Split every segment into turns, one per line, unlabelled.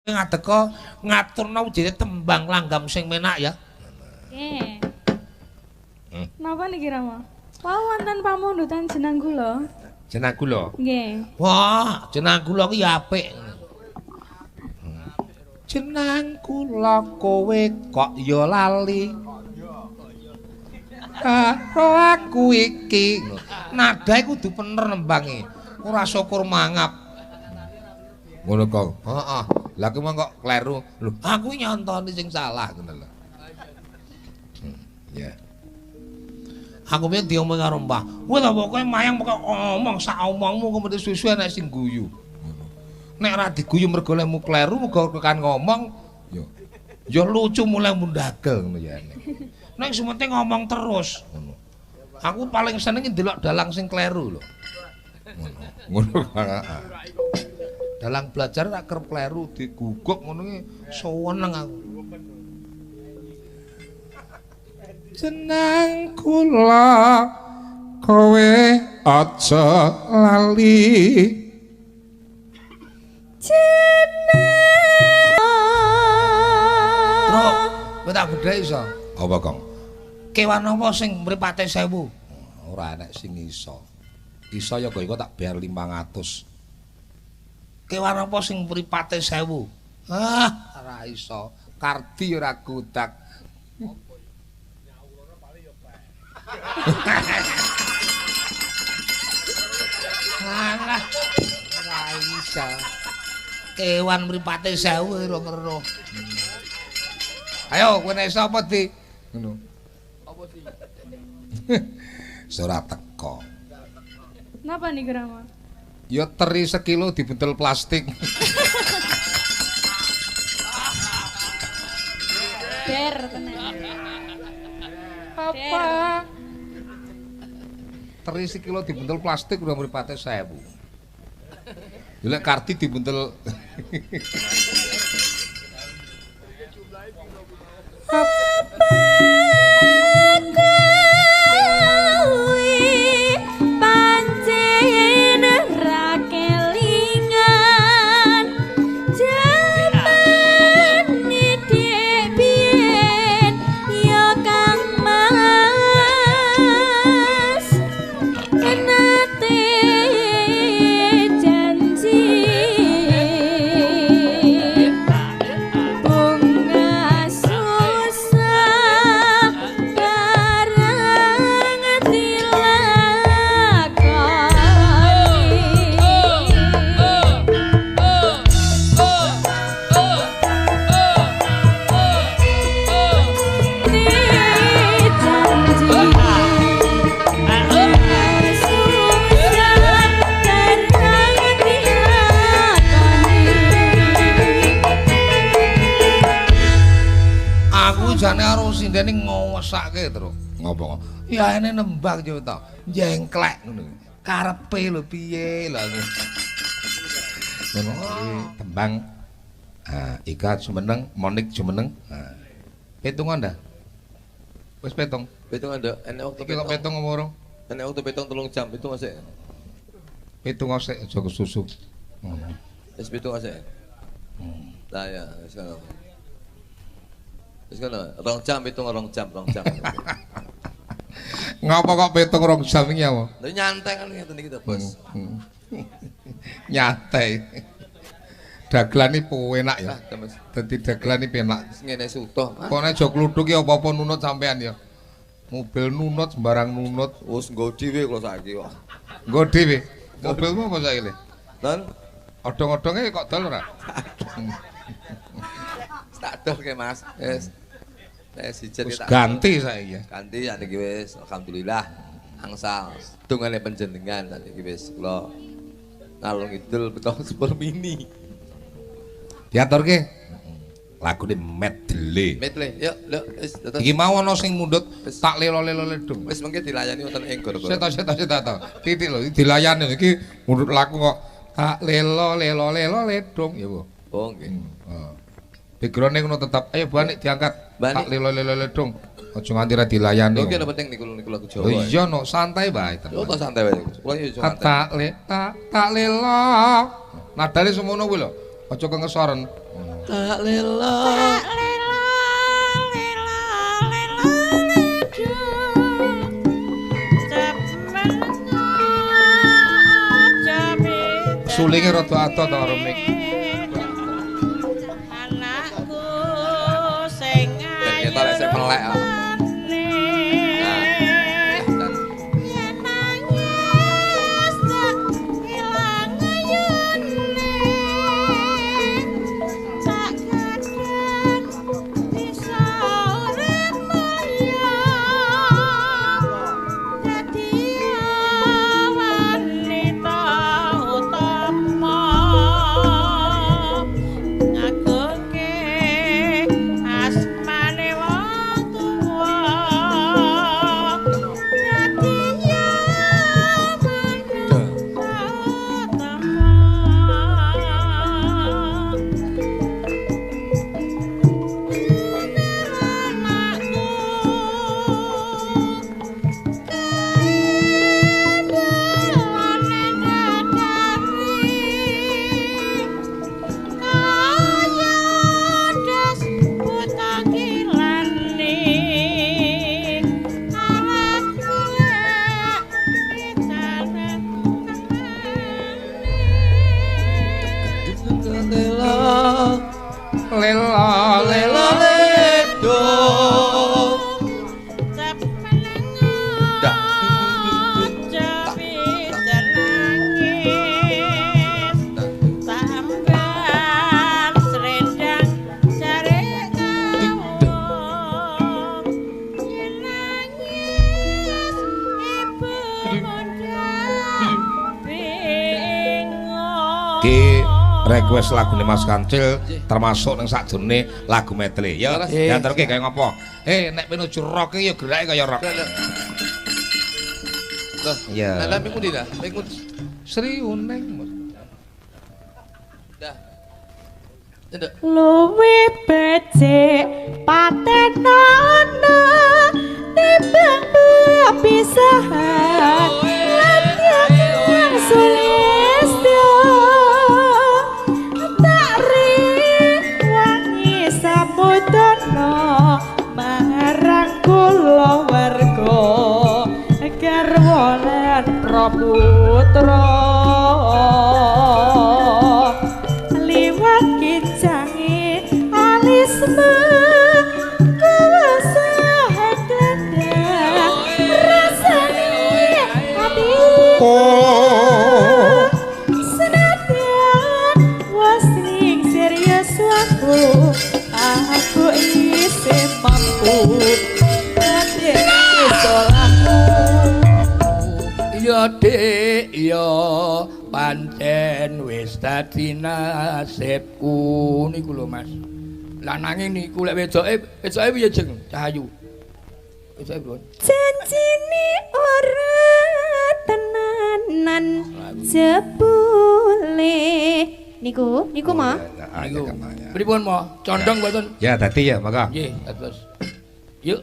ngadeka ngaturna ujine tembang langgam sing menak ya.
Nggih. Napa niki Rama? Wau wonten pamundutan jeneng kula.
Jeneng kula.
Nggih.
Wah, jeneng kula ki apik. Jeneng kula kowe kok ya lali. Karo aku iki. Nadae kudu bener nembange. Ora syukur mangap. Ngono kok. Heeh. Lah kuwi kok kleru. Lho, aku nyontoni sing salah ngono lho. Ya. Aku pengen diomong karo Mbah. Kowe ta pokoke mayang pokoke omong sak omongmu kok mesti susu nek sing guyu. Ngono. Nek ora diguyu mergo lemu kleru muga tekan ngomong ya lucu mulai mundagel ngono ya. Nek sementing ngomong terus ngono. Aku paling seneng ndelok dalang sing kleru lho. Ngono. Ngono. Dalang belajar rak kerep kleru diguguk ngono ki seneng aku. Jeneng kula kowe aja lali. Jeneng. Truk, kowe tak bedhek iso. Apa, Kang? Kewan apa sing mripate 1000? Ora enek sing iso. Iso ya kok tak bayar 500. Kewan apa sing mripate 1000? Ah, ora iso. Kardi ora gudak. Alah, ora iso. Kewan mripate 1000 ora ngeroh. Ayo, kowe nek iso apa di? Ngono. Apa sih? Ora teko.
Napa niki Rama?
Ya teri sekilo dibuntel plastik.
Der tenan.
Apa? Teri sekilo dibuntel plastik udah mripate 1000. Lek kardi dibuntel jane karo sindene ngosake terus. Ngopo? Ya ene nembang yo to. Jengklek ngono. Karepe lho piye lho. Ngono tembang Ika Jumeneng, Monik Jumeneng. Petung anda? Wis petung.
Petung anda. Enek waktu
petung. Iki petung apa ora?
Enek waktu petung 3 jam itu masih.
Petung asik aja kesusu.
Wis petung asik. Lah ya, wis kan. Wis kan 2 jam itu 2 jam.
Ngapa kok petung 2 jam iki apa?
Lha nyantai kan ngeten iki to, Bos.
Nyantai. Dagelan iki enak ya. Dadi dagelan iki enak.
Ngene sutoh.
Kok nek aja kluthuk iki apa-apa nunut sampean ya. Mobil nunut sembarang nunut.
Wis nggo dhewe kula saiki kok.
Nggo dhewe. Mobilmu apa saiki le?
Don.
Odong-odonge kok dol ora?
Tak doke Mas. Wis.
Wis ganti saiki ya.
Ganti sakniki wis alhamdulillah. Angsal dongane panjenengan sakniki wis kula ngalung idul beto super mini.
Diaturke. Lagune medley.
Medley, yuk, wis tetes.
Iki mau ana sing mundhut tak lelo-lelo ledung.
Wis mengke dilayani wonten ing gara-gara.
Seta to. Titik lho dilayani iki mundhut laku kok tak lelo-lelo ledung ya, Bu.
Oh, nggih.
Heeh. Background-e ngono tetep. Ayo Bu Anik diangkat. Tak lelo-lelo ledung. Aja nganti ra dilayani.
Oke, penting niku lagu Jawa.
Oh iya no, santai bae tenan.
Yo to santai wae. Kula yo santai.
Tak lelo. Nadane semono kuwi lho. Aja kengesoren.
tak lela
sulinge rada ata ta karo mik
anakku sing
ben kita lek sing melek kok.
request lagune Mas Kancil termasuk ning sakjroning lagu medley ya diantarke kaya ngopo nek pinuju rock ya gerake kaya rock
ya lah minggu ndi dah minggu
Sri Uneng
dah
luwe becik patenono timbang pisahan lan yang sulistyo Samudono marang kula warga garwa lan praputra liwat kijange alisme kuwasa glenda rasane ati senadyan wasing serius aku isih mampu ngadheni salahku ya Dik ya pancen wis dadi nasibku niku lho Mas lah nanging niku lek wedoke piye jeng Cahayu wedoke bro janjine ora tenanan jebule niku mah niku pripun mah condong mboten
ya dadi ya maka
nggih terus yuk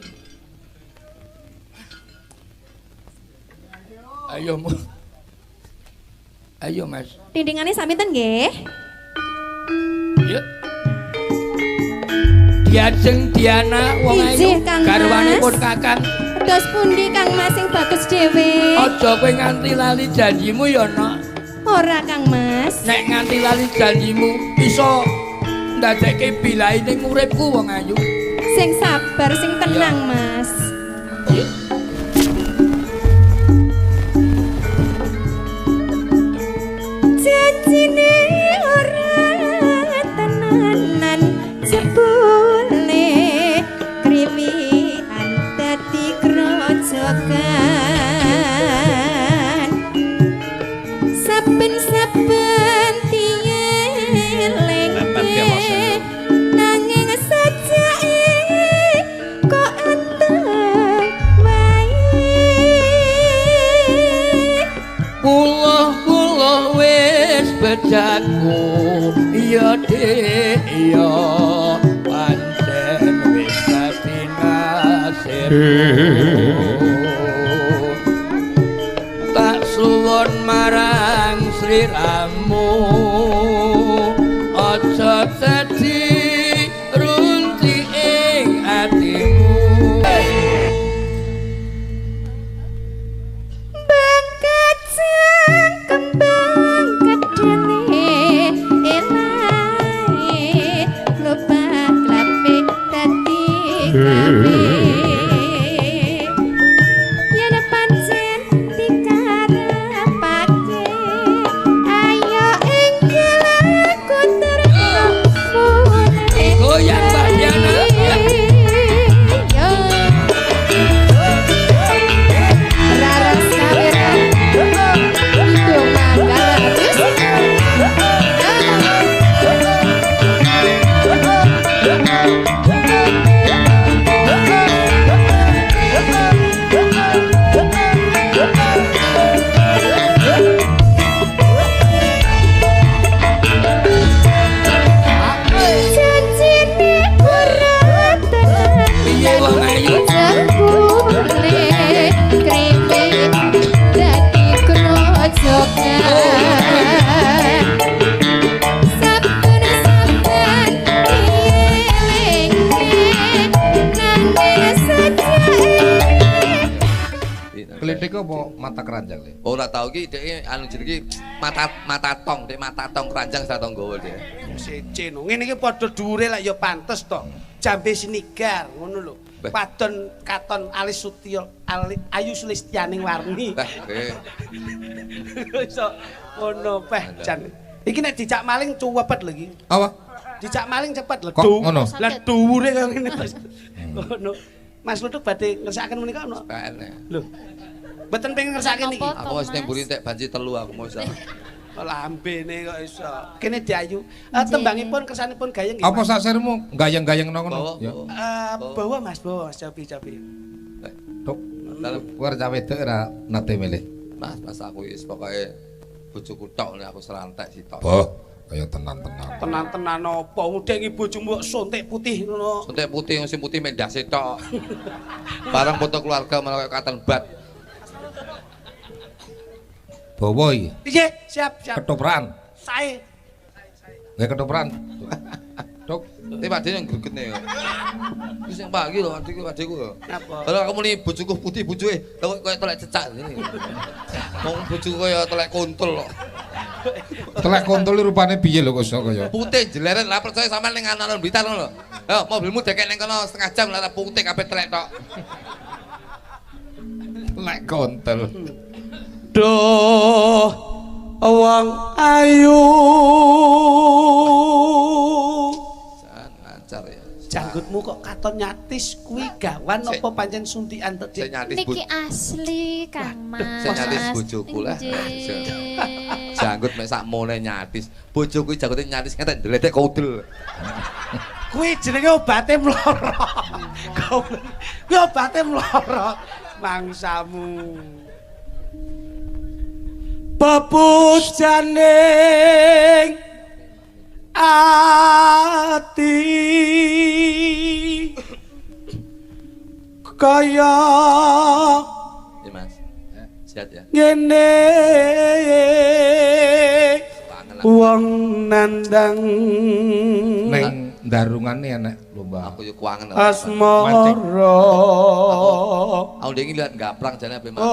ayo Mas tindingane sampinten nggih yuk Diajeng Diana wong ayu garwanipun Kakang dos pundi Kang Mas sing bagus dhewe aja kowe nganti lali janjimu ya Nok ora Kang Mas nek nganti lali janjimu iso ndadekke bilahe ning uripku wong ayu sing sabar sing tenang Mas janjine ora tenanan jebule krimian dadi grojogan saben-saben tieleng nanging sajake kok anteng wae puluh wis bejaku iya Dik iya pancen wis dadi nasibku tak suwun marang sliramu aja dadi
Klitik apa mata keranjang le?
Ora tau iki dhek anu jenenge mata tong, dhek mata tong keranjang sak tong gawa dhek.
Sece no. Ngene iki padha dhuwure lak ya pantes to. Jambe sinigar ngono lho. Wadon katon alis Sutya Ayu Sulistianing warni. Iso ngono peh jan. Iki nek dijak maling cuwepet lho iki.
Apa?
Dijak maling cepet lho.
Kok ngono?
Lah dhuwure kaya ngene Mas. Ngono. Mas Luduk badhe ngersakaken menika ono? Lho. Mboten pengen ngersakaken iki.
Aku wis ning mburi entek banci telu aku mau iso.
Lambene kok iso. Kene diayu. Tembangipun kersanipun gayeng nggih.
Apa sak sirmu gayeng-gayeng ngono?
Ya.
Bawa Mas, bawa Mas cobi-cobi.
Tok. Kowe cah wedok ora nate milih.
Mas aku wis pokoke bojoku tok nek aku serantek sitok.
Boh, kaya tenan-tenan.
Tenan-tenan apa? Ngudeng bojomu kok suntik putih ngono.
Suntik putih sing putih mendase tok. Barang foto keluarga malah kaya katon bat.
Bawa iki.
Piye? Siap.
Ketoprak.
Sae.
Nggih ketoprak. Tok.
Tapi padene yang gregetne. Wis sing pagi lho adikku lho.
Napa?
Kalau kamu nih bojoku putih bojoke kaya telek cecak ngene. Wong bojoku kaya telek kontol kok.
Telek kontol rupane piye lho kok iso kaya.
Putih jeleren lah percaya sampean ning anak Blitar ngono lho. Yo mobilmu dekek ning kono setengah jam lah putih kabeh telek tok.
Telek kontol.
Duh wong ayu
lancar ya.
Janggutmu kok katon nyatis kuwi gawan apa pancen suntikan to
Sing nyatis
Niki asli Kang Mas.
Sing nyatis bojoku lah. Janggut mek sakmone nyatis. Bojoku janggute nyatis ngetek ndledek kodel.
Kuwi jenenge obate mloro. Kuwi obate mloro mangsamu. Pepujaning ati kaya
Mas. Sehat ya.
ngene wong nandang
Neng darungane enek lomba.
Aku yo kuangen.
asmara
Aku dengi lihat gaprang jane ape makan.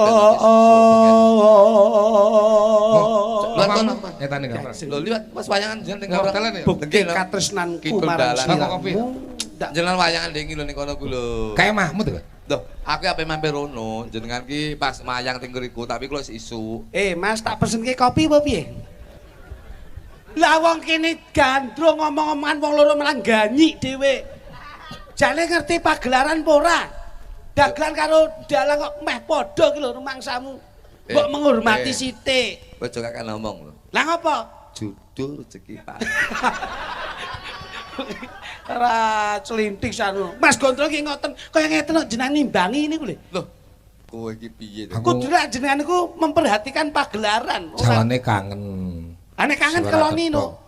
Etane gaprang.
Lho lihat Mas wayangan jeneng ning gaprang.
Bukti katresnanku marang
sliramu. Jenengan wayangan dengi lho ning kono ku lho.
Kayak Mahmud lho.
Loh, aku ape mampir rono, jenengan ki pas mayang teng ngriku tapi kula isu.
Mas tak pesenke kopi apa piye? Lah wong kene gandrung ngomong-ngomongan wong loro malah ganyik dhewe. Jane ngerti pagelaran apa ora? Dagelan karo dalang kok meh padha ki lho rumangsamu. Mbok menghormati sithik.
Ojo kakek ngomong lho.
Lah ngopo?
Judul rezeki Pak.
Ora celintik sanu. Mas Gondrong ki ngoten, kaya ngeten kok jenengan nimbangi niku lho.
Loh, kowe iki piye to?
Kudu lek jenengan niku memperhatikan pagelaran.
Jawane kangen.
Ane kangen keloni no.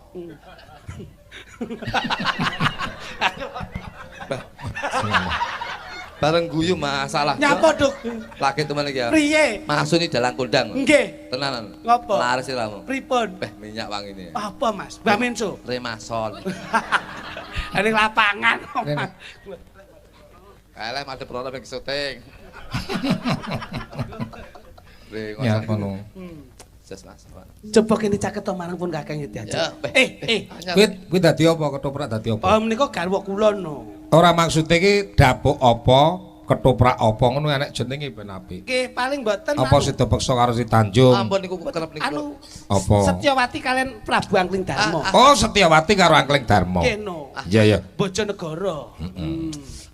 Bareng guyu masalah.
Nyapa, Duk?
Lagi teman iki ya.
Priye?
Maksud dalang kondang.
Nggih.
Tenanan.
Ngopo?
Laris iramu.
Pripun?
Minyak wangine.
Apa, Mas? Mbak Menso.
Remason.
Ning lapangan.
Kalah madhep rono ping syuting.
Ya kono.
Jas Mas.
Coba kene caket to marang pun Kakang diajak.
Ya,
Kuwi dadi apa ketoprak dadi apa?
Oh menika garwa kula no.
Ora maksude iki dapuk apa, ketoprak apa ngono enek jenenge ben apik.
Nggih, paling mboten.
Apa sida beksa karo si Tanjung?
Ampun niku kerep niku.
Anu
Apa?
Setyawati kalian Prabu Angling Darma.
Oh, Setyawati karo Angling Darma.
Nggih no.
Iya ya.
Bojonegoro.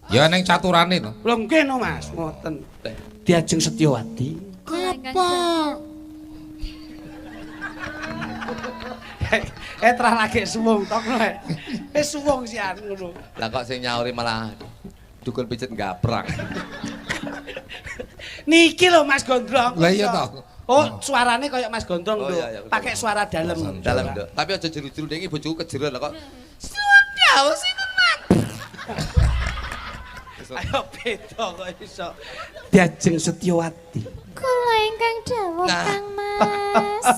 Ya ning caturane to.
Lho nggih no Mas, ngoten. Diajeng Setyawati.
Apa?
Terah lagi suwung tok no. Wis suwung sian ngono.
Lah kok sing nyauri malah dukun pijet gaprak.
Niki lho Mas Gondrong.
Lah iya to.
Oh, suarane kayak Mas Gondrong
Oh,
lho.
iya, iya,
Pakai suara dalam.
Dalam nduk. Tapi aja jeru-jeru iki bojoku kejeron lah kok. Sudah sing tenan.
Ayo beda kok iso. Diajeng Setyawati.
Kula ingkang dawuh Kang Mas.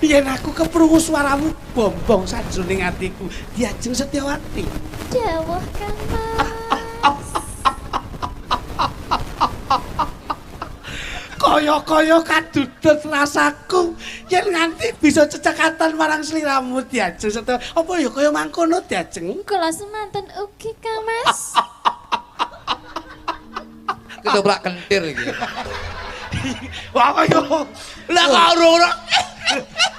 Yen aku keprungu suaramu bombong sajroning atiku. Diajeng Setyawati.
Dawuh Kang Mas.
Kaya-kaya kadudut rasaku yen nganti bisa cecekatan marang sliramu Diajeng Setyawati. Apa ya kaya mangkono Diajeng?
Kula semanten ugi Kang Mas.
Ketoprak kentir iki.
Wah kaya
Lah karo ora.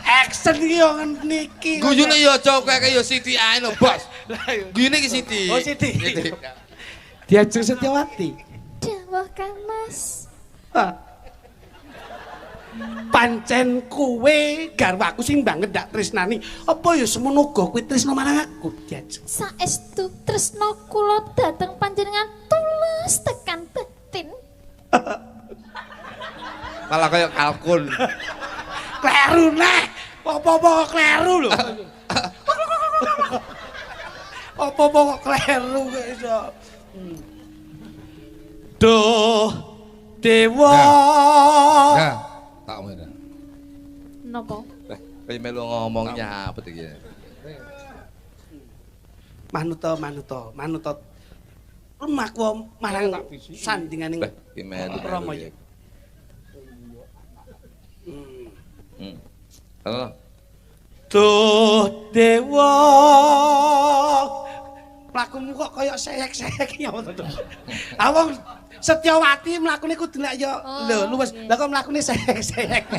action iki yo niki.
Guyune ya aja kaya ya Siti ae lho, Bos. Guyune iki Siti.
Oh Siti. Diajeng Setyawati.
Dawuh Kang Mas.
Pancen kowe garwaku sing banget ndak tresnani. Apa ya semono uga kowe tresno marang aku, Diajeng?
Saestu tresna kula dhateng panjenengan tulus tekan batin.
Malah kaya kalkun.
Kleru neh. Apa-apa kok kleru lho. Apa-apa kok kleru kok iso. Duh dewa.
Nah, tak omongin.
Napa?
Kaya melu ngomong nyapet iki.
Manuta. Lumaku marang sandinganing
Ki melu.
Rama ya.
Halo.
Duh dewa. Mlakumu kok kaya seyek-seyek ya to. Awang Setyawati mlakune kudu nek ya lho luwes. Lah kok mlakune seyek-seyek.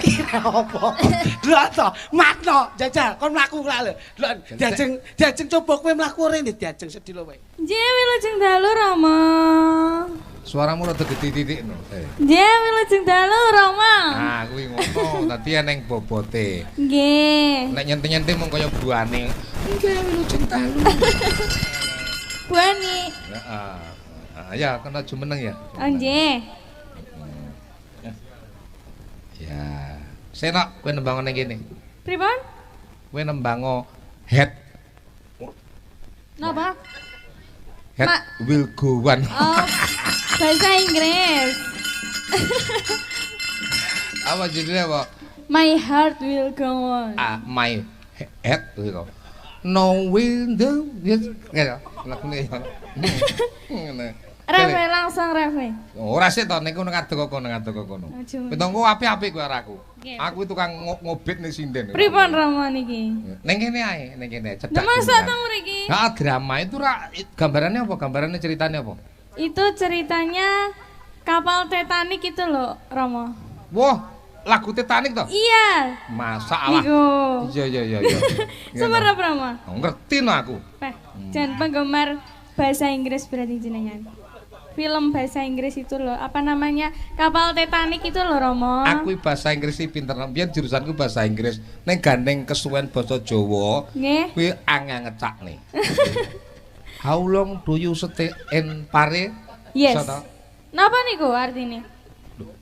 Kira apa? Lha to, matno jajal kon mlaku lak lho. Diajeng coba kowe mlaku rene diajeng sedilo wae.
Nggih wilujeng dalu Rama.
Suaramu rada gede-titik no.
Nggih wilujeng dalu Rama.
Nah, kuwi ngono. Dadi eneng bobote.
Nggih.
Nek nyenti-nyenti mung kaya buane. Nggih, wilujeng dalu.
Buani.
Heeh. Ya, kena jumeneng ya.
Oh nggih.
Ya. Senok kowe nembang ning kene.
Pripun?
Kowe nembango head
Napa?
head will go on.
Oh. Bahasa Inggris.
Apa judulnya apa?
My heart will go on.
My head gitu. No window. Ya, lakune. Ngene.
Refe langsung refe.
Ora sik to ning kono ngadeg kono. Pitungku apik-apik kowe karo aku. Aku tukang ngobit ning sinden.
Pripun Rama niki?
Ning kene ae, ning kene cedhak.
Lah masa to mriki?
Heeh, drama itu gambarannya apa? Gambarannya ceritanya apa?
Itu ceritanya kapal Titanic itu loh, Rama.
Wah, lagu Titanic toh?
Iya.
Masalah.
Niku.
Iya.
Semerap Rama.
Ngerti no aku.
Jan penggemar bahasa Inggris berarti jenengan. Film bahasa Inggris itu loh, apa namanya? Kapal Titanic itu loh, Romo.
Aku bahasa Inggris sih pinter. Biyen jurusanku bahasa Inggris. Ning gandeng kesuwen basa Jawa.
Nggih.
Kuwi angel ngecakne. How long do you stay in Paris?
Yes.
Iso to?
Napa niku artine?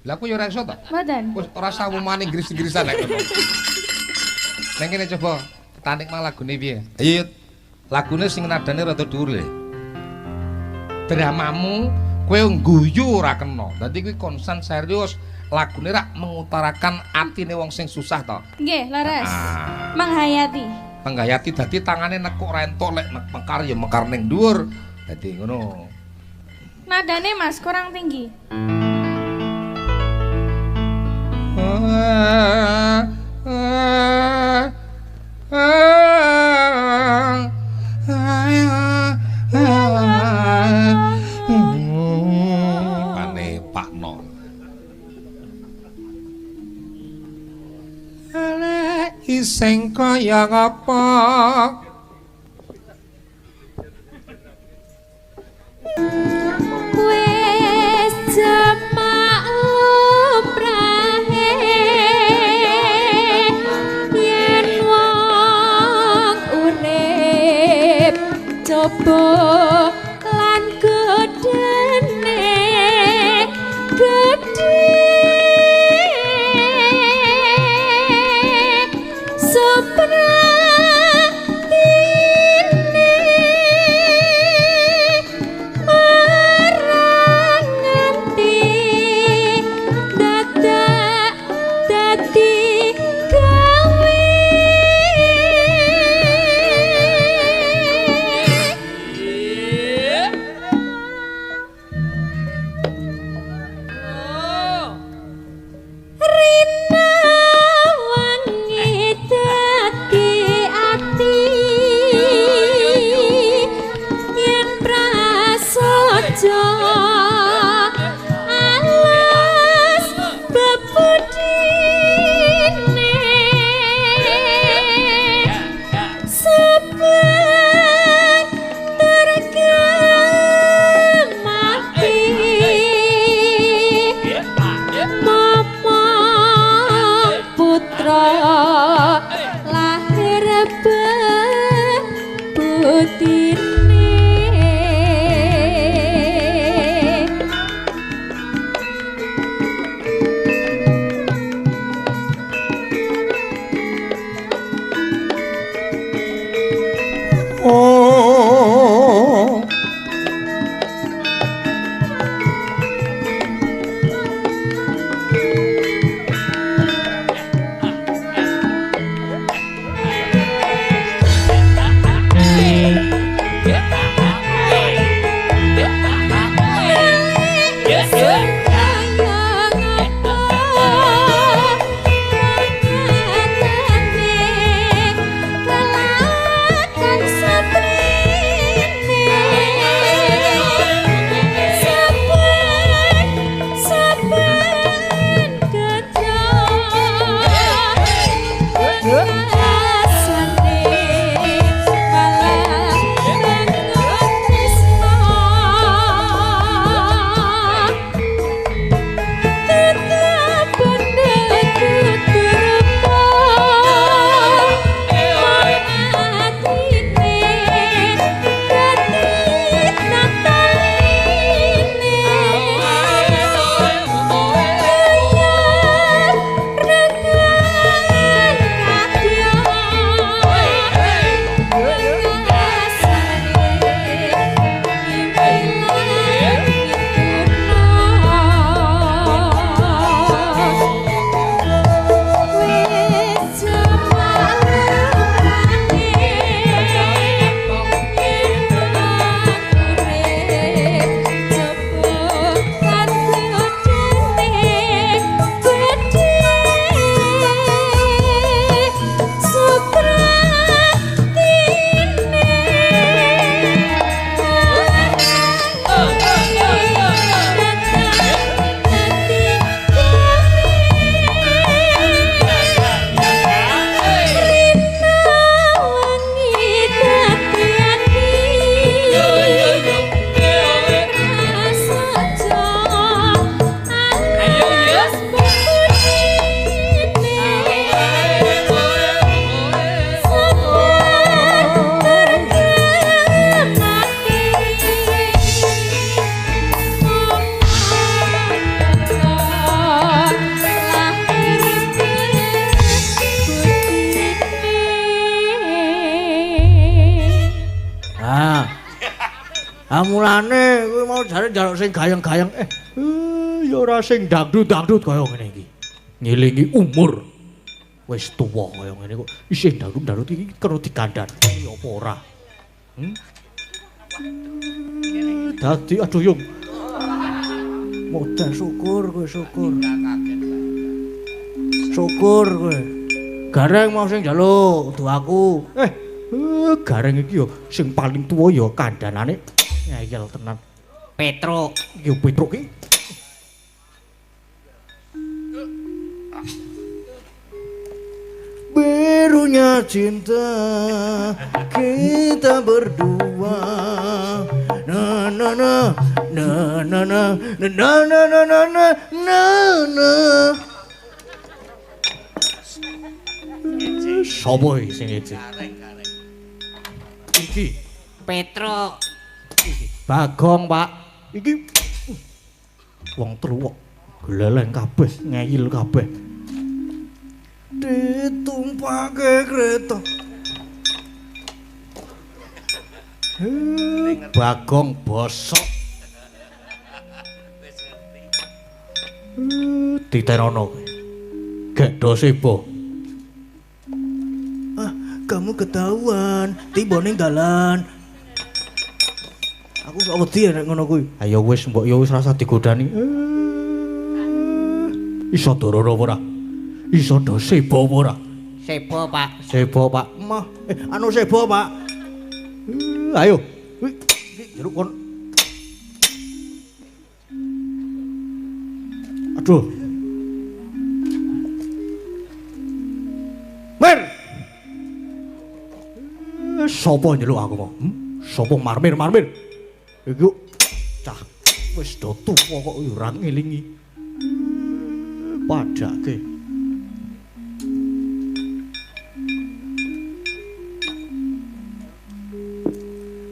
Lah aku ya ora iso to.
Mboten.
Wis ora sawuman Inggris-Inggrisan nek ngono. Ning kene coba Titanic mah lagune piye? Ayo lagune sing nadane rada dhuwur lho. Dramamu kowe ngguyu ora kena. Dadi kuwi konsen serius. Lagune rak mengutarakan atine wong sing susah to.
Nggih, leres. Menghayati.
Penggayati dadi tangane nekuk ra entuk lek mekar ya mekar ning dhuwur. Dadi ngono.
Nadane Mas kurang tinggi.
sing kaya apa
wis jamak lumrahe yen wong urip coba lan gedene gedhe
Mulane kowe mau jare njaluk sing gayeng-gayeng ya ora sing dangdut-dangdut kaya ngene iki. Ngelingi umur. Wis tuwa kaya ngene kok isih dangdut-dangdut iki karo dikandhani ya apa ora? Dadi aduh yung. Modal syukur kowe syukur. Syukur kowe. Gareng mau sing njaluk duaku. Gareng iki yo sing paling tuwa ya kandhanane. Ngeyel tenan. Petruk. Yo Petruk iki. Biru punya cinta kita berdua. Na na na na na na na na na na na na na. Sopo iki sing iki? Iki
Petro.
Bagong, Pak. Iki wong truwek. Gleleng kabeh, ngeyil kabeh. Ditumpake kereta. Bagong bosok. Ditenono. Gek dosebo. Ah, kamu ketahuan, tiba ning dalan. Aku sok wedi nek ngono kuwi. Ayo wis mbok yo wis rasa digodani. Iso dororo apa ora? Iso dosebo apa ora?
Sebo, Pak.
Sebo, Pak. Mah, anu sebo, Pak. Ayo. Jeruk kon. Aduh. Mer. Sopo nyeluk aku mau? Sopo marmir? Iku cah wis do tuwa kok ora ngelingi. Padake.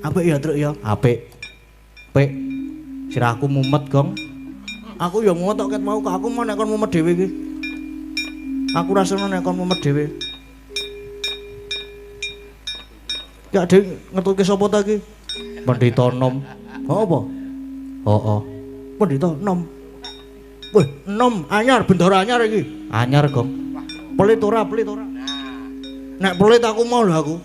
Apik ya, Truk ya? Apik. Pik. Sirahku mumet, Gong. Aku ya mumet kok ket mau kok aku mau nek kon mumet dhewe iki. Aku rasane nek kon mumet dhewe. Ya Ding, ngetuke sapa ta iki? Pendhita Nom. Apa? Heeh. Pendhita Nom. Wih, Nom anyar, bendara anyar iki. Anyar, Gong. Pelit ora? Nek pelit aku mau lho aku.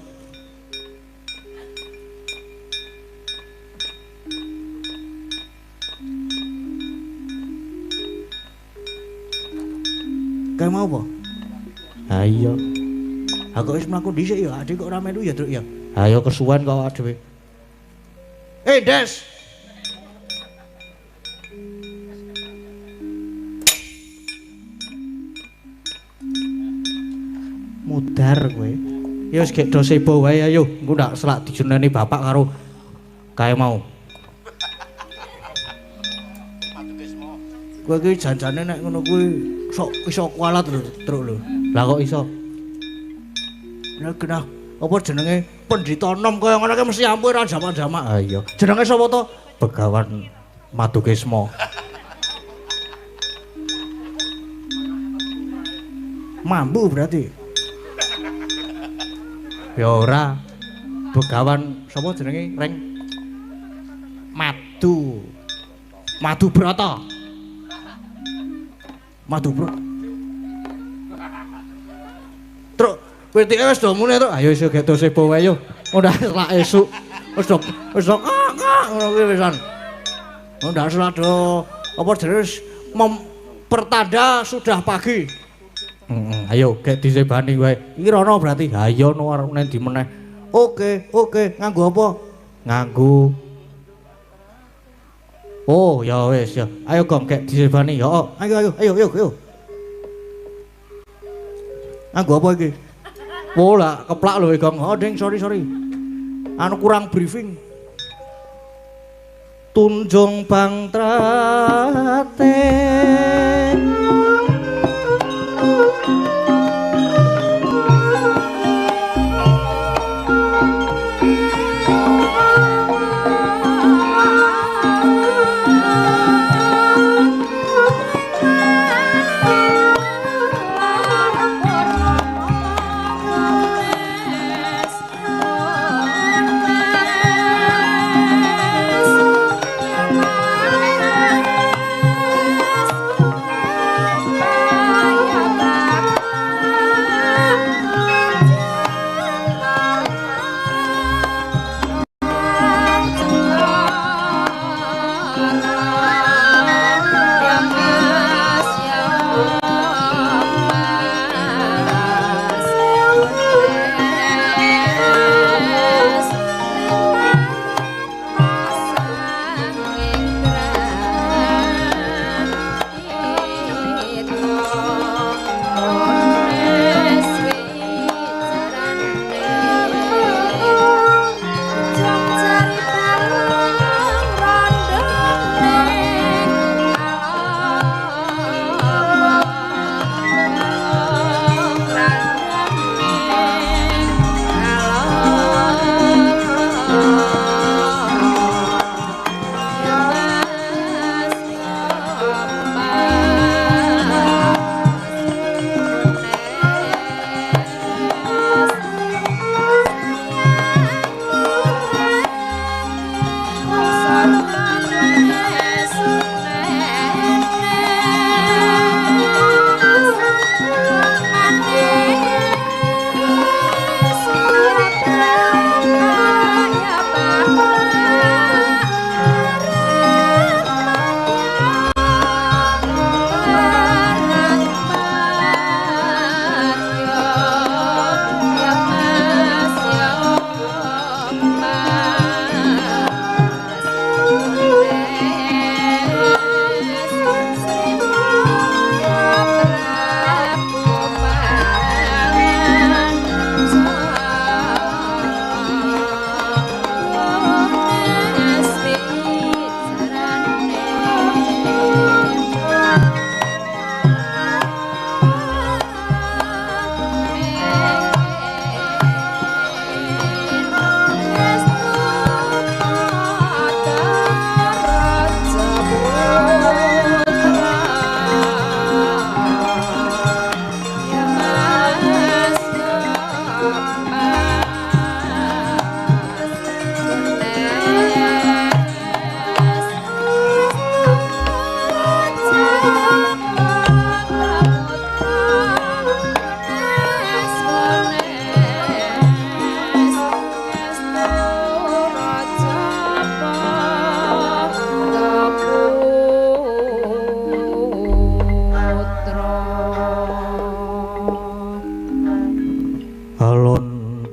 Kayak mau apa? Ha iya. Aku wis mlaku dhisik ya, adik kok ora melu ya, Truk ya. Ayo kesuwen kok dhewe. Des. Mudar kowe. Ya wis gek do sebo wae ayo, engko ndak selak dijeneni bapak karo kae mau. Kowe iki janjane nek ngono kuwi sok iso kualat lho, Truk lho. Lah kok iso? Lah genah apa jenenge Pendhita Nom kaya ngono ki mesti ampuh ora jamak-jamak. Ha iya. Jenenge sapa to? Begawan Madukisma. Mambu berarti. Ya ora. Begawan sapa jenenge? Reng Madu Brata. Truk, wetike wis do mune to. Ayo iso gek sebo wae yo. Ora selak esuk. Wis do ngono kuwi wisan. Ndak selak do apa jenenge pertanda sudah pagi. Ayo gek disebani wae. Iki rono berarti. Ha iya no arep nang ndi meneh. Oke, nganggo apa? Nganggo. Oh, ya wis ya. Ayo Gong gek disebani ya. Ayo. Nganggo apa iki? Oh lah, keplak lho Gong. Oh, Ding, sorry. Anu kurang briefing. Tunjung Bangtrate.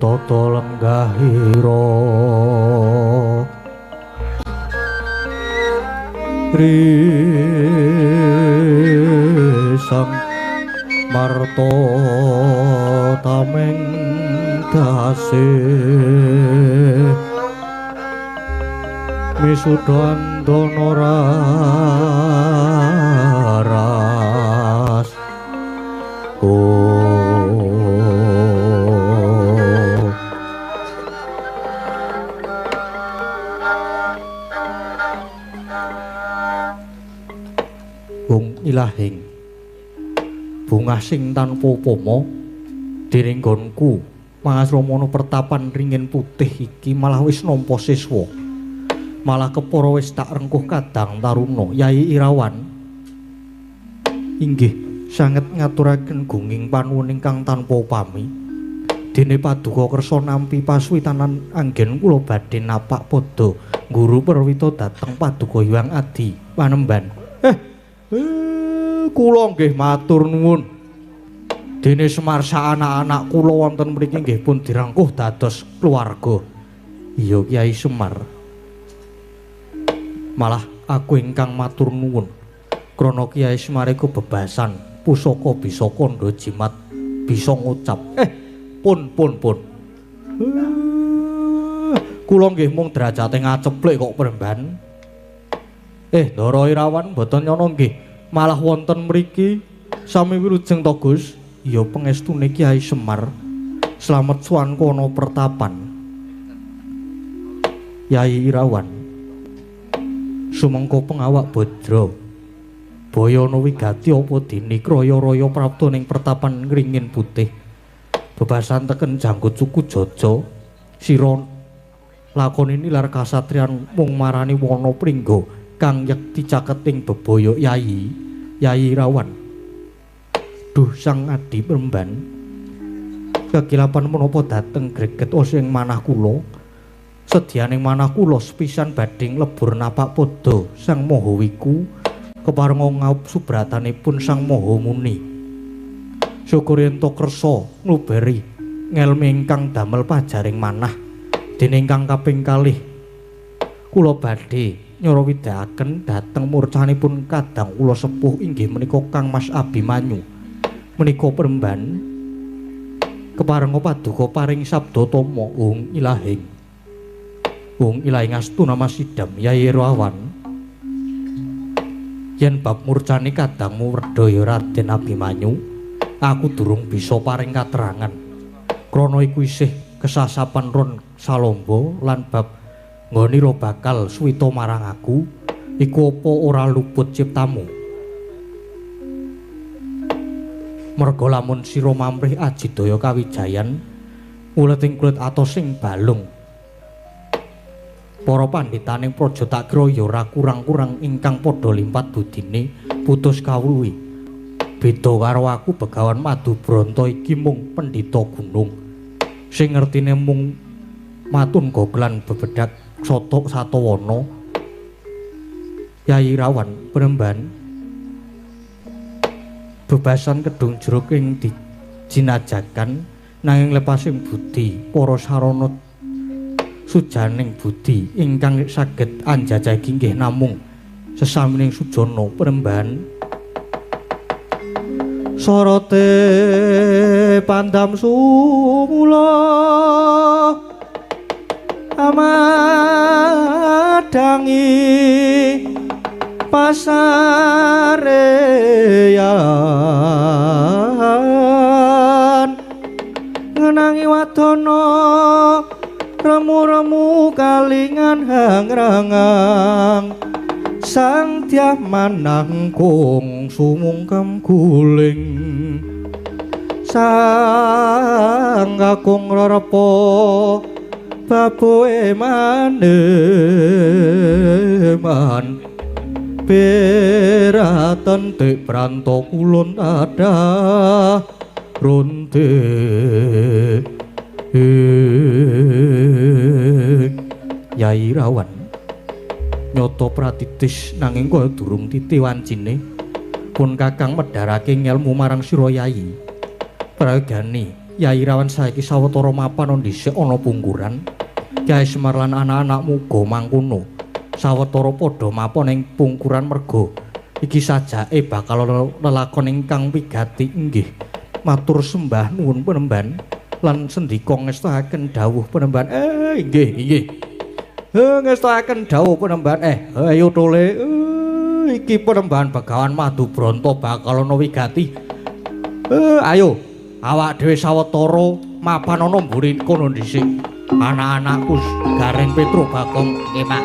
tata lenggahira risang marta tameng dasih misudan dono raras Wong ilahing bungah sing tanpa upama dening nggonku mangasramana pertapan ringin putih iki malah wis nampa siswa malah kepara wis tak rengkuh kadang taruna Yai Irawan inggih sanget ngaturaken gunging panuwun ingkang tanpa upami dene paduka kersa nampi paswitanan anggen kula badhe napak padha guru perwita dhateng paduka Hyang Adi Panemban kula nggih matur nuwun dene Semar anak-anak kula wonten mriki nggih pun dirangkuh dados keluarga iya Kyai Semar malah aku ingkang matur nuwun krana Kyai Semar iku bebasan pusaka bisa kandha jimat bisa ngucap pun kula nggih mung derajate ngaceplik kok Panemban Ndara Irawan mboten nyono nggih malah wonten mriki sami wilujeng to Gus ya pengestune Kyai Semar slamet suwan kono pertapan Yai Irawan sumengko pengawak Badra Bayana wigati apa dene kraya-raya prapta ning pertapan ngringin putih bebasan teken janggut suku Jaja sira lakoni nilar kasatriyan mung marani wana pringga kang yekti caketing bebaya Yai Irawan duh sang Adi Panemban kekilapan menapa dateng greget osing manah kula sedyaning manah kula sepisan badhe lebur napak padha Sang Maha Wiku keparenga ngaup subratanipun Sang Maha Muni syukur ento kersa ngluberi ngelmi ingkang damel pajaring manah dene ingkang kaping kalih kula badhe nyorawidhaken dhateng murcanipun kadang kula sepuh inggih menika Kang Mas Abimanyu menika Panemban keparenga paduka paring sabda tama Ung Ilahing astu nama sidam Yai Irawan yen bab murcani kadangmu Werdaya Raden Abimanyu aku durung bisa paring katerangan krana iku isih kesasapan ron salomba lan bab ngonira bakal suwita marang aku iku apa ora luput ciptamu merga lamun sira mamrih ajidaya kawijayan uleting kulit atos sing balung para pandhitaning praja tak kira ya ora kurang-kurang ingkang padha limpat budine putus kawruhi beda karo aku Begawan Madubranta iki mung pendhita gunung sing ngertine mung matun goglan bebedak sotok satawana Yai Irawan Panemban bebasan kedung jeruk ing dijinajakan nanging lepasing budi para sarana sujaning budi ingkang saged anjajagi nggih namung sesamining sujana Panemban sorote pandam sumula amadangi pasareyan ngenangi wadana remu-remu kalingan hangrangang sang tiah manangkung sumungkem guling sang kakung rerepa baboe maneman beraten tek pranto kulon ada ronte Yai Irawan nyoto pratitis nanging kaya durung titi wancine pun kakang medharake ngelmu marang sira Yai pragani Yai Rawan saiki sawetara mapan dhisik ana pungkuran. Kyai Semar lan anak-anak muga mangkono. Sawetara padha mapan ing pungkuran merga iki sajake bakal lelakon ingkang wigati inggih. Matur sembah nuwun Penemban lan sendika ngestahaken dawuh Penemban. Inggih. Ngestahaken dawuh Penemban. Ayo tole. Iki Penemban Begawan Madubronto bakal ana wigati. Ayo awak dhewe sawetara mapan ana mburi kono dhisik. Anak-anakku Gareng Petro Bagong nggih Pak.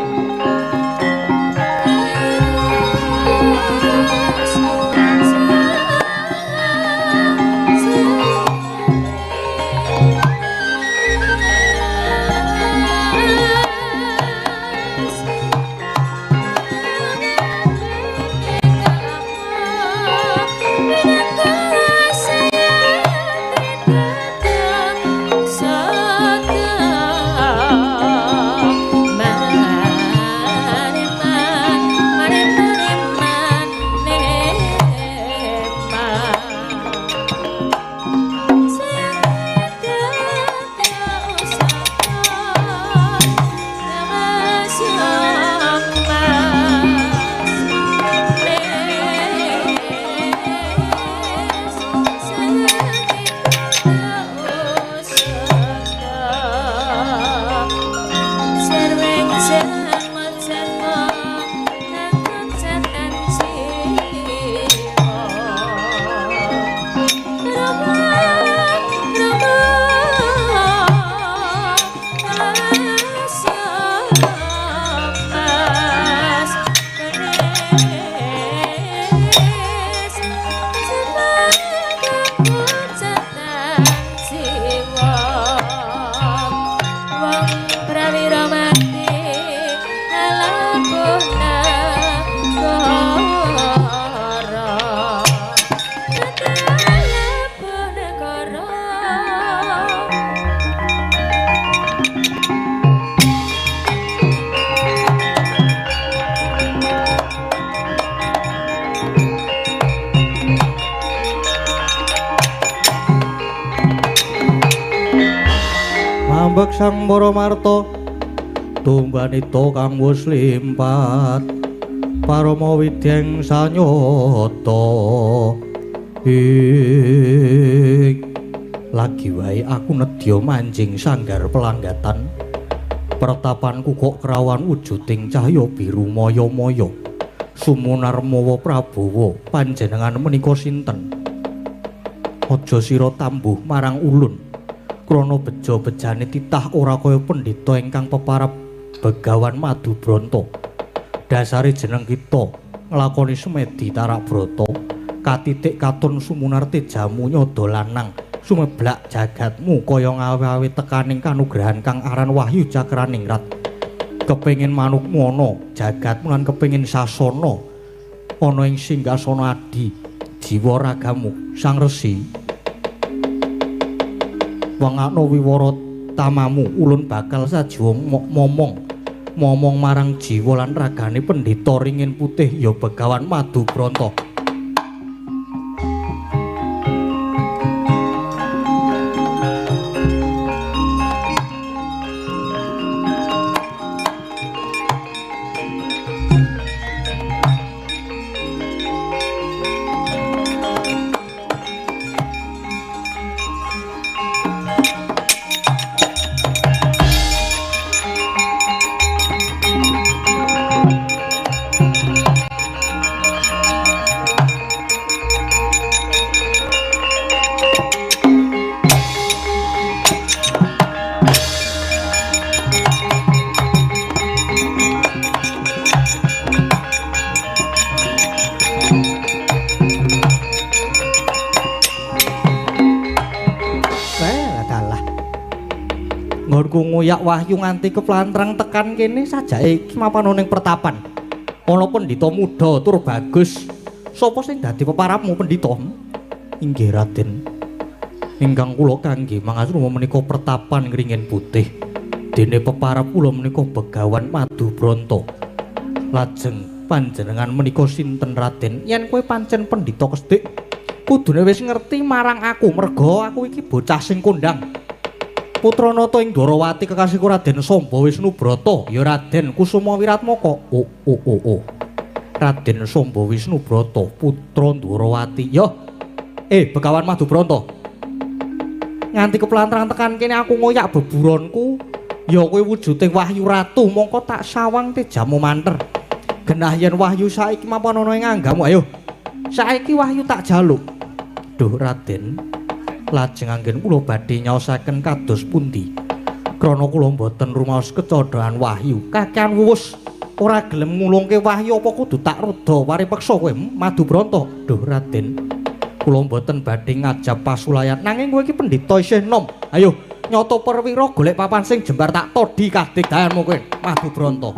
Sang Baramarta tumbanita kang wus limpat parama widyang sanyata lagi wae aku nedya manjing sanggar pelanggatan pertapanku kok kerawan wujuding cahya biru maya-maya sumunar mawa Prabowo panjenengan menika sinten aja sira tambuh marang ulun krana beja-bejane titah ora kaya pendhita ingkang peparap Begawan Madubronto. Dasare jeneng kita nglakoni semedi tarak brata, katitik katon sumunar tejamu nyada lanang, sumeblak jagatmu kaya ngawe-awe tekaning kanugrahan kang aran Wahyu Cakraningrat. Kepengin manukmu ana jagatmu lan kepengin sasana ana ing singgasana adi jiwa ragamu Sang Resi. Wangakno wiwara tamamu ulun bakal sajiwa momong marang jiwa lan ragane pendhita ringin putih ya Begawan Madubronto. Nguyak Wahyu nganti keplantrang tekan kene sajake iki mapan ning pertapan. Ana pendhita muda tur bagus. Sapa sing dadi peparapmu pendhita? Inggih Raden. Ingkang kula kangge mangasrama menika pertapan Ngringin Putih. Dene peparap kula menika Begawan Madubronto. Lajeng panjenengan menika sinten Raden? Yen kowe pancen pendhita Kestik, kudune wis ngerti marang aku merga aku iki bocah sing kondang. Putranata ing Dwarawati kekasihku Raden Samba Wisnubrata, ya Raden Kusuma Wiratmaka. Oh. Raden Samba Wisnubrata, putra Dwarawati. Ya. Begawan Madubranta. Nganti keplantran tekan kene aku ngoyak beburonku, ya kowe wujuding Wahyu Ratu, mongko tak sawang te jamu manter. Genah yen Wahyu saiki mapan ana ing anggamu, ayo. Saiki Wahyu tak jaluk. Duh Raden, lajeng anggen kula badhe nyaosaken kados pundi? Krana kula mboten rumaos kecodhoan Wahyu. Kakehan wuwus ora gelem ngulungke Wahyu apa kudu tak rada paripeksa kowe Madubranta? Duh Raden, kula mboten badhe ngajab pasulayan nanging kowe iki pendhita isih nom. Ayo nyata perwira golek papan sing jembar tak todhi kadigdayanmu kowe Madubranta.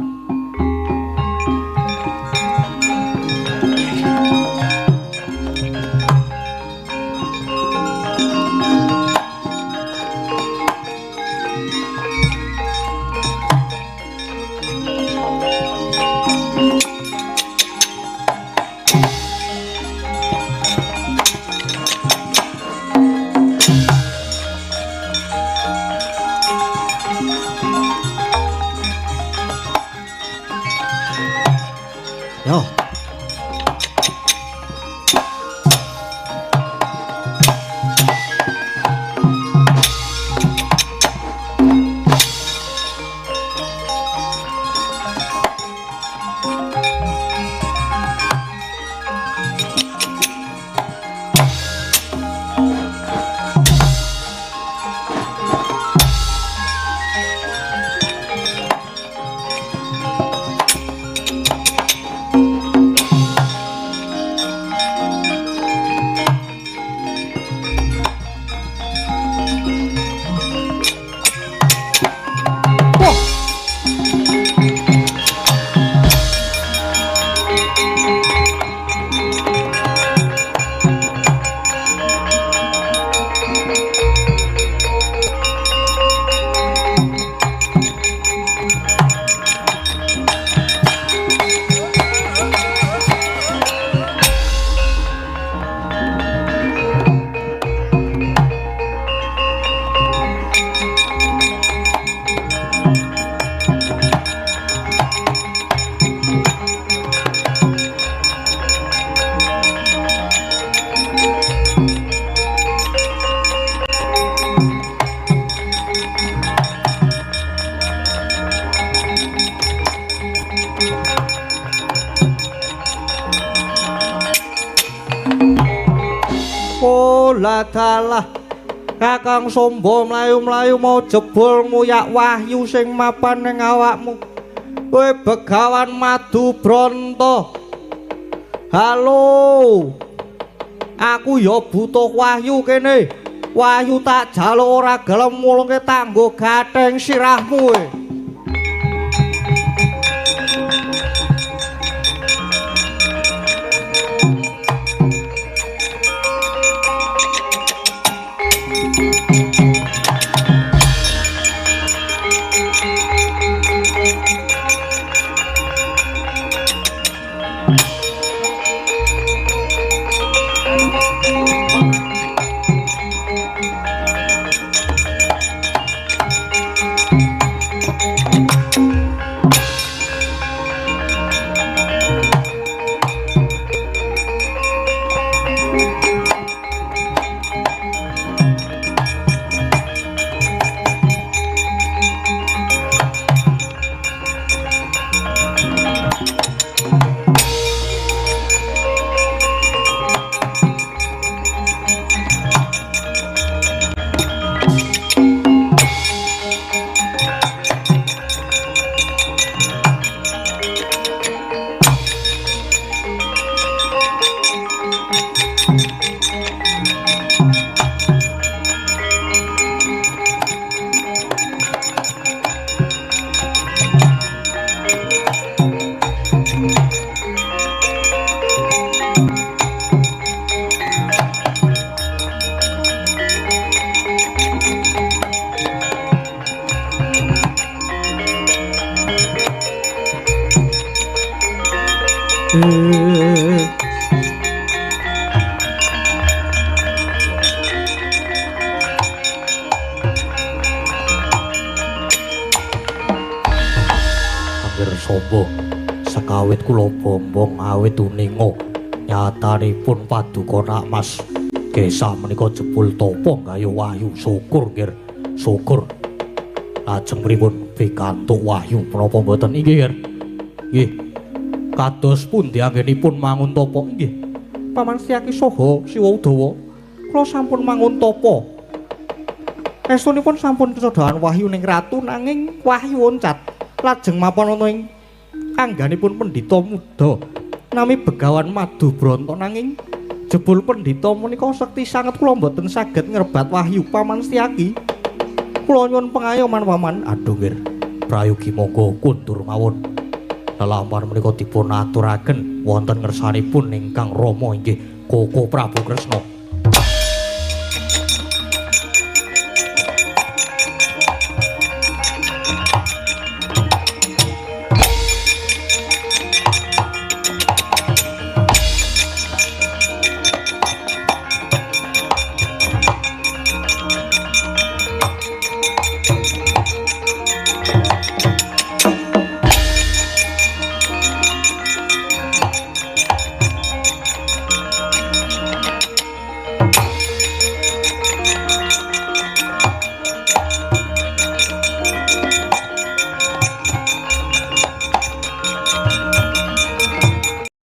Dalah Kakang Samba mlayu-mlayu mau jebul nguyak Wahyu sing mapan ning awakmu. Kowe Begawan Madubranta. Halo. Aku ya butuh Wahyu kene. Wahyu tak jaluk ora gelem mulungke tanggo gatheng sirahmu kowe. ngir sapa sekawit kula bombong awit uninga nyatanipun paduka Nak Mas gesah menika jebul topo gayo wahyu syukur ngir syukur lajeng pripun pikantuk wahyu menapa mboten inggih ngir nggih kados pundi anggenipun mangun topo nggih Paman Setyaki saha Siwa Udawa kula sampun mangun topo estunipun sampun kesodahan wahyu ning ratu nanging wahyu oncat lajeng mapan ana ing angganipun pendhita muda nami Begawan Madu Branta nanging jebul pendhita menika sekti sanget kula mboten saged ngrebat wahyu Paman Setyaki kula nyuwun pengayoman Paman aduh nggih prayogi monggo kundur mawon lelampahan menika dipun aturaken wonten ngersanipun ingkang Rama inggih Koko Prabu Kresna